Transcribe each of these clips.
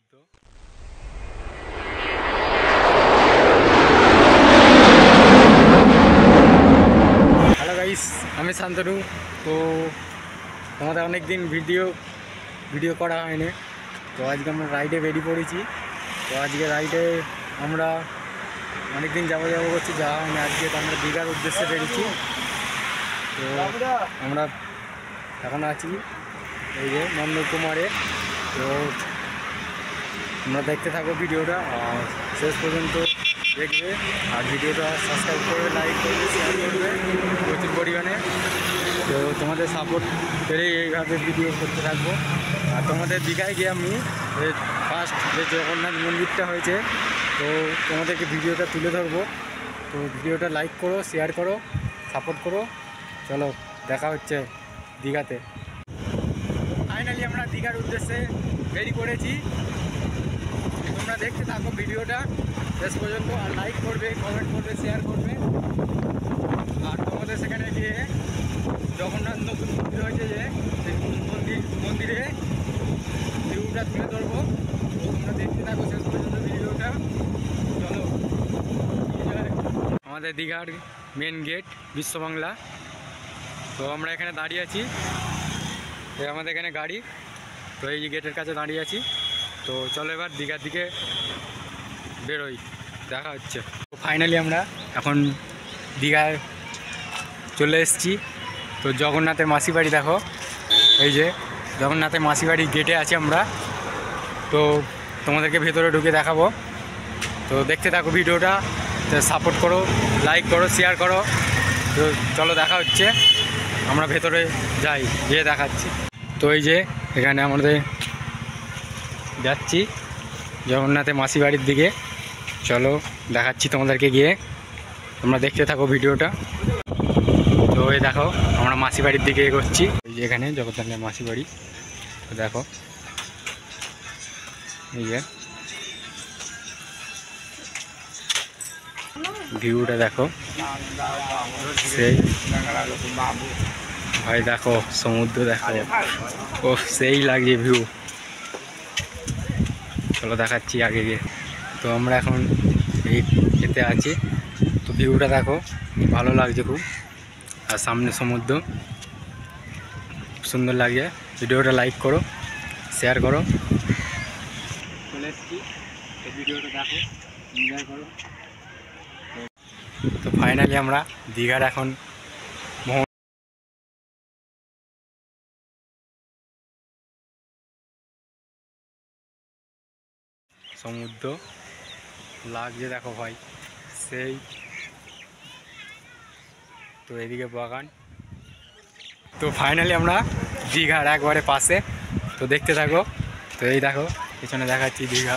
সমুদ্র। Hello guys, আমি শান্তনু। তো আমাদের অনেক দিন ভিডিও করা হয়নি। তো আজকে আমরা রাইডে বেরিয়ে পড়েছি। তো আজকে রাইডে আমরা অনেক দিন যাবো করছি, যাওয়া হয়নি। আজকে তো আমরা দীঘার উদ্দেশ্যে বেরিয়েছি। তো আমরা এখন আছি এই যে নন্দকুমারে। তো আমরা দেখতে থাকবো ভিডিওটা আর শেষ পর্যন্ত দেখবে। আর ভিডিওটা সাবস্ক্রাইব করবে, লাইক করবে, শেয়ার করবে প্রচুর পরিমাণে। তো তোমাদের সাপোর্ট পেলেই এইভাবে ভিডিও করতে থাকবো। আর তোমাদের দীঘায় গিয়ে আমি ফার্স্ট যে জগন্নাথ মন্দিরটা হয়েছে, তো তোমাদেরকে ভিডিওটা তুলে ধরবো। তো ভিডিওটা লাইক করো, শেয়ার করো, সাপোর্ট করো। চলো, দেখা হচ্ছে দীঘাতে। ফাইনালি আমরা দীঘার উদ্দেশ্যে বেরিয়ে পড়েছি। তোমরা দেখতে থাকো ভিডিওটা শেষ পর্যন্ত। আর লাইক করবে, কমেন্ট করবে, শেয়ার করবে। আর তোমাদের সেখানে গিয়ে জগন্নাথ নতুন মন্দির হয়েছে যে সেই মন্দিরে ভিউটা তুলে ধরবো। তো তোমরা দেখতে থাকো শেষ পর্যন্ত ভিডিওটা। চলো, আমাদের দীঘার মেন গেট বিশ্ববাংলা। তো আমরা এখানে দাঁড়িয়ে আছি, আমাদের এখানে গাড়ি। তো এই গেটের কাছে দাঁড়িয়ে আছি। তো চলো এবার দীঘার দিকে বেরোই, দেখা হচ্ছে। তো ফাইনালি আমরা এখন দীঘায় চলে এসেছি। তো জগন্নাথের মাসি বাড়ি দেখো, এই যে জগন্নাথের মাসি বাড়ি গেটে আছি আমরা। তো তোমাদেরকে ভেতরে ঢুকে দেখাবো। তো দেখতে থাকো ভিডিওটা, সাপোর্ট করো, লাইক করো, শেয়ার করো। তো চলো, দেখা হচ্ছে। আমরা ভেতরে যাই, গিয়ে দেখাচ্ছি। তো এই যে এখানে আমাদের যাচ্ছি জগন্নাথের মাসি বাড়ির দিকে। চলো দেখাচ্ছি তোমাদেরকে গিয়ে, তোমরা দেখতে থাকো ভিডিওটা। তো এই দেখো আমরা মাসি বাড়ির দিকে এগোচ্ছি। এই যে এখানে জগন্নাথের মাসি বাড়ি। তো দেখো এই যে ভিউটা দেখো, সেই ভাই দেখো সমুদ্র দেখো, ও সেই লাগছে ভিউ। চলো দেখাচ্ছি আগে গিয়ে। তো আমরা এখন এই এতে আছি। তো ভিউটা দেখো, ভালো লাগছে খুব। আর সামনে সমুদ্র, সুন্দর লাগছে। ভিডিওটা লাইক করো, শেয়ার করো। চলে এসেছি, ভিডিওটা দেখো, এনজয় করো। তো ফাইনালি আমরা দীঘার এখন সমুদ্র লাগছে দেখো ভাই, সেই। তো এদিকে বাগান। তো ফাইনালি আমরা দীঘার একবারে পাশে। তো দেখতে থাকো। তো এই দেখো পিছনে দেখাচ্ছি দীঘা।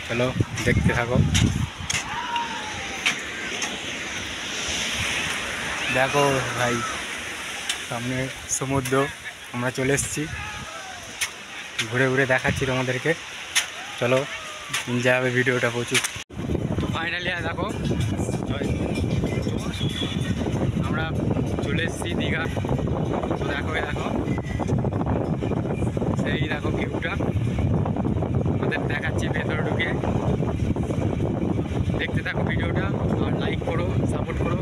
চলো দেখতে থাকো। দেখো ভাই সামনে সমুদ্র, আমরা চলে এসেছি। ঘুরে ঘুরে দেখাচ্ছি তোমাদেরকে। চলো এনজয় হবে ভিডিওটা প্রচুর। তো ফাইনালি দেখো আমরা চলে এসেছি দীঘা। তো দেখো দেখো সেই দেখো ভিউটা, আমাদের দেখাচ্ছি ভেতরে ঢুকে। দেখতে থাকো ভিডিওটা আর লাইক করো, সাপোর্ট করো।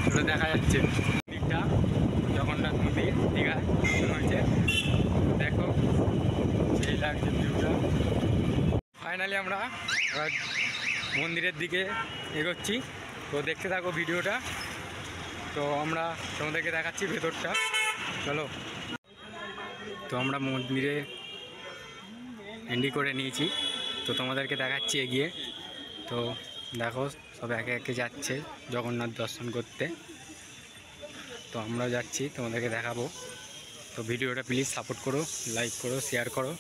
চলে দেখা যাচ্ছে মন্দিরটা, জগন্নাথ মন্দির দীঘা হয়েছে। দেখো সেই লাগছে ভিউটা। ফাইনালি আমরা মন্দিরের দিকে এগোচ্ছি। তো দেখতে থাকো ভিডিওটা। তো আমরা তোমাদেরকে দেখাচ্ছি ভেতরটা। চলো। তো আমরা মন্দিরে এন্ট্রি করে নিয়েছি। তো তোমাদেরকে দেখাচ্ছি এগিয়ে। তো দেখো সব একে একে যাচ্ছে জগন্নাথ দর্শন করতে। তো আমরাও যাচ্ছি, তোমাদেরকে দেখাবো। তো ভিডিওটা প্লিজ সাপোর্ট করো, লাইক করো, শেয়ার করো।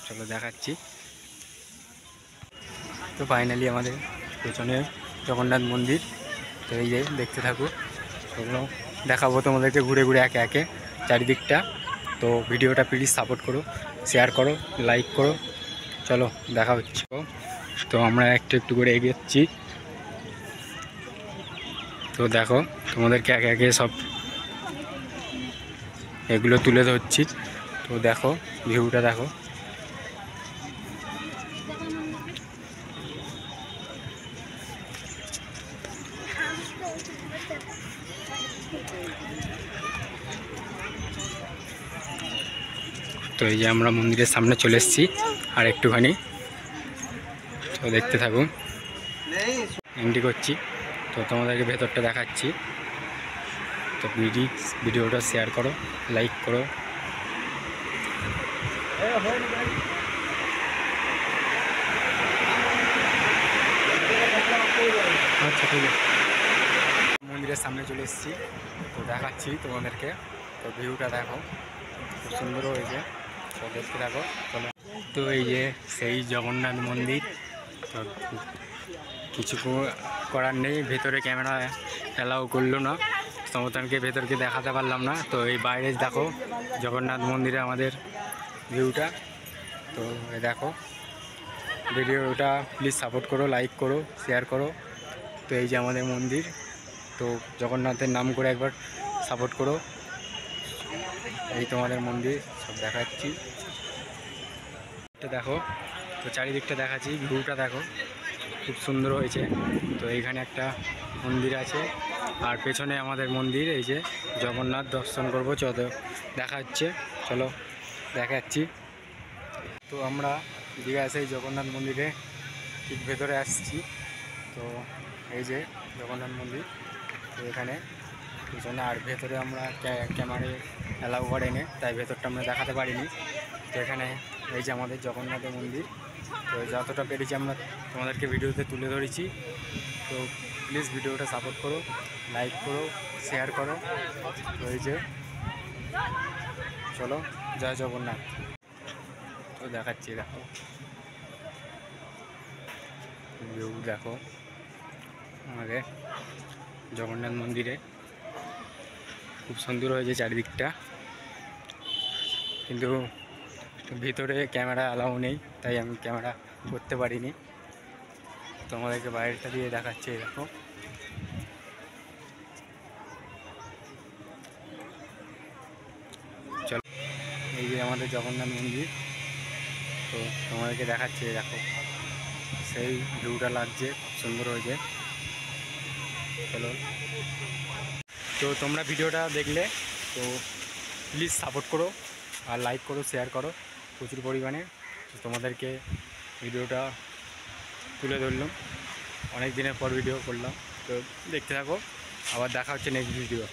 চলো দেখাচ্ছি। তো ফাইনালি আমাদের পেছনে জগন্নাথ মন্দির। তো এই যে দেখতে থাকো, ওগুলো দেখাবো তোমাদেরকে ঘুরে ঘুরে একে একে চারিদিকটা। তো ভিডিওটা প্লিজ সাপোর্ট করো, শেয়ার করো, লাইক করো। চলো দেখা হচ্ছে। তো আমরা একটু একটু করে এগোচ্ছি। তো দেখো তোমাদেরকে একে একে সব এগুলো তুলে ধরছি। তো দেখো ভিউটা দেখো। তো এই যে আমরা মন্দিরের সামনে চলে এসেছি আর একটুখানি, তো দেখতে থাকুন। এন্ট্রি করছি, তো তোমাদেরকে ভেতরটা দেখাচ্ছি। তো ভিডিওটা শেয়ার করো, লাইক করো। আচ্ছা ঠিক আছে, মন্দিরের সামনে চলে এসেছি, তো দেখাচ্ছি তোমাদেরকে। তো ভিউটা দেখো, খুব সুন্দর হয়েছে, তো দেখতে থাকো চলো। তো এই যে সেই জগন্নাথ মন্দির, তো কিছু করার নেই, ভেতরে ক্যামেরা অ্যালাউ করলো না, সমতনকে ভেতরকে দেখাতে পারলাম না। তো এই বাইরে দেখো জগন্নাথ মন্দিরে আমাদের ভিউটা। তো দেখো, ভিডিওটা প্লিজ সাপোর্ট করো, লাইক করো, শেয়ার করো। তো এই যে আমাদের মন্দির, তো জগন্নাথের নাম করে একবার সাপোর্ট করো। এই তোমাদের মন্দির সব দেখাচ্ছি, দেখো। তো চারিদিকটা দেখাচ্ছি, ভিউটা দেখো, খুব সুন্দর হয়েছে। তো এইখানে একটা মন্দির আছে, আর পেছনে আমাদের মন্দির, এই যে জগন্নাথ দর্শন করবো, চলো দেখা হচ্ছে, চলো দেখাচ্ছি। তো আমরা দীঘায় সেই জগন্নাথ মন্দিরে ঠিক ভেতরে আসছি। তো এই যে জগন্নাথ মন্দির, তো এখানে পিছনে, আর ভেতরে আমরা ক্যামেরা অ্যালাউ করেনি, তাই ভেতরটা আমরা দেখাতে পারিনি। তো এখানে এই যে আমাদের জগন্নাথের মন্দির, তো যতটা পেরেছি আমরা তোমাদেরকে ভিডিওতে তুলে ধরেছি। তো প্লিজ ভিডিওটা সাপোর্ট করো, লাইক করো, শেয়ার করো। তো এই যে চলো, জয় জগন্নাথ। তো দেখাচ্ছি, দেখো ভিউ দেখো আমাদের জগন্নাথ মন্দিরে, খুব সুন্দর হয়েছে চারিদিকটা, কিন্তু ভিতরে ক্যামেরা অ্যালাউ নেই, তাই আমি ক্যামেরা করতে পারিনি। তোমাদেরকে বাইরেটা দিয়ে দেখাচ্ছি, দেখো। চলো, এই যে আমাদের জগন্নাথ মন্দির, তো তোমাদেরকে দেখাচ্ছি, দেখো সেই ভিউটা লাগছে, খুব সুন্দর হয়েছে। চলো, তো তোমরা ভিডিওটা দেখলে তো প্লিজ সাপোর্ট করো, আর লাইক করো, শেয়ার করো প্রচুর পরিমাণে। তোমাদেরকে ভিডিওটা তুলে ধরলাম, অনেক দিনের পর ভিডিও করলাম। তো দেখতে থাকো, আবার দেখা হচ্ছে নেক্সট ভিডিও।